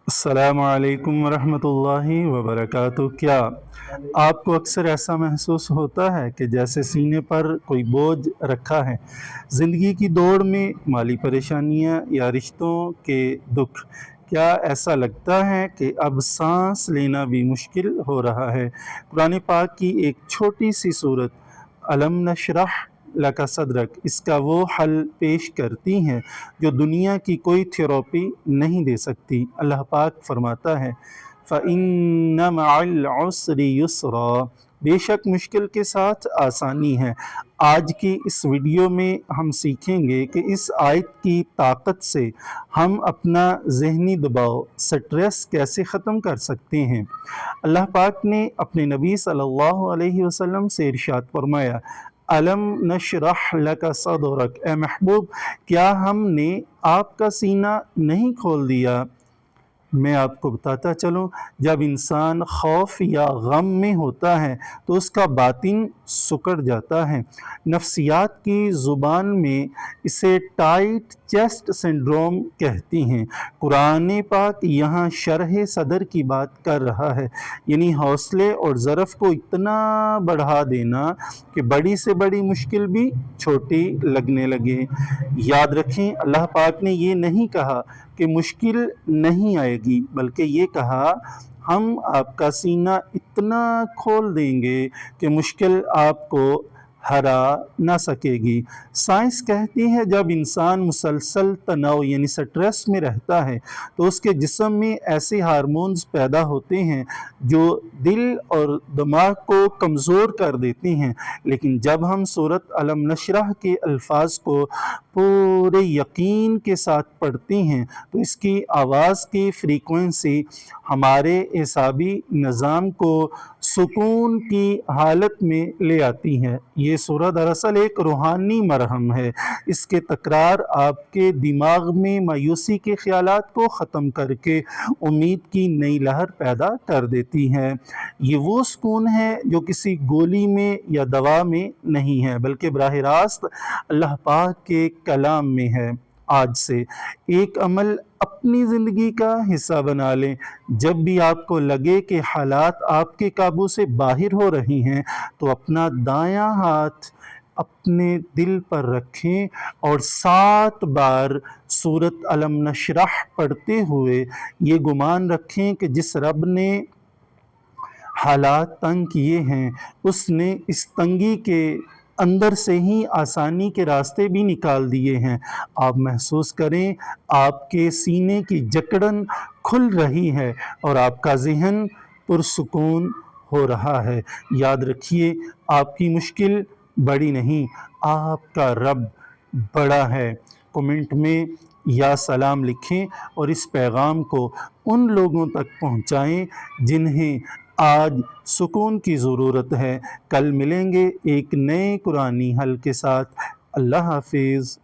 السلام علیکم ورحمۃ اللہ وبرکاتہ۔ کیا آپ کو اکثر ایسا محسوس ہوتا ہے کہ جیسے سینے پر کوئی بوجھ رکھا ہے؟ زندگی کی دوڑ میں مالی پریشانیاں یا رشتوں کے دکھ، کیا ایسا لگتا ہے کہ اب سانس لینا بھی مشکل ہو رہا ہے؟ قرآن پاک کی ایک چھوٹی سی سورت الم نشرح لک صدرک اس کا وہ حل پیش کرتی ہیں جو دنیا کی کوئی تھیراپی نہیں دے سکتی۔ اللہ پاک فرماتا ہے فَإِنَّ مَعَ الْعُسْرِ يُسْرًا، بے شک مشکل کے ساتھ آسانی ہے۔ آج کی اس ویڈیو میں ہم سیکھیں گے کہ اس آیت کی طاقت سے ہم اپنا ذہنی دباؤ، سٹریس کیسے ختم کر سکتے ہیں۔ اللہ پاک نے اپنے نبی صلی اللہ علیہ وسلم سے ارشاد فرمایا الم نشرح لک صدرک، اے محبوب کیا ہم نے آپ کا سینہ نہیں کھول دیا؟ میں آپ کو بتاتا چلوں، جب انسان خوف یا غم میں ہوتا ہے تو اس کا باطن سکڑ جاتا ہے۔ نفسیات کی زبان میں اسے ٹائٹ چیسٹ سنڈروم کہتی ہیں۔ قرآن پاک یہاں شرح صدر کی بات کر رہا ہے، یعنی حوصلے اور ظرف کو اتنا بڑھا دینا کہ بڑی سے بڑی مشکل بھی چھوٹی لگنے لگے۔ یاد رکھیں، اللہ پاک نے یہ نہیں کہا کہ مشکل نہیں آئے گی، بلکہ یہ کہا ہم آپ کا سینہ اتنا کھول دیں گے کہ مشکل آپ کو ہرا نہ سکے گی۔ سائنس کہتی ہے جب انسان مسلسل تناؤ یعنی سٹریس میں رہتا ہے تو اس کے جسم میں ایسے ہارمونز پیدا ہوتے ہیں جو دل اور دماغ کو کمزور کر دیتے ہیں، لیکن جب ہم سورۃ الم نشرح کے الفاظ کو پورے یقین کے ساتھ پڑھتے ہیں تو اس کی آواز کی فریکوینسی ہمارے اعصابی نظام کو سکون کی حالت میں لے آتی ہے۔ یہ سورہ دراصل ایک روحانی مرہم ہے۔ اس کے تکرار آپ کے دماغ میں مایوسی کے خیالات کو ختم کر کے امید کی نئی لہر پیدا کر دیتی ہے۔ یہ وہ سکون ہے جو کسی گولی میں یا دوا میں نہیں ہے، بلکہ براہ راست اللہ پاک کے کلام میں ہے۔ آج سے ایک عمل اپنی زندگی کا حصہ بنا لیں۔ جب بھی آپ کو لگے کہ حالات آپ کے قابو سے باہر ہو رہی ہیں تو اپنا دایاں ہاتھ اپنے دل پر رکھیں اور 7 بار سورۃ الم نشرح پڑھتے ہوئے یہ گمان رکھیں کہ جس رب نے حالات تنگ کیے ہیں اس نے اس تنگی کے اندر سے ہی آسانی کے راستے بھی نکال دیے ہیں۔ آپ محسوس کریں آپ کے سینے کی جکڑن کھل رہی ہے اور آپ کا ذہن پرسکون ہو رہا ہے۔ یاد رکھیے آپ کی مشکل بڑی نہیں، آپ کا رب بڑا ہے۔ کمنٹ میں یا سلام لکھیں اور اس پیغام کو ان لوگوں تک پہنچائیں جنہیں آج سکون کی ضرورت ہے۔ کل ملیں گے ایک نئے قرآنی حل کے ساتھ۔ اللہ حافظ۔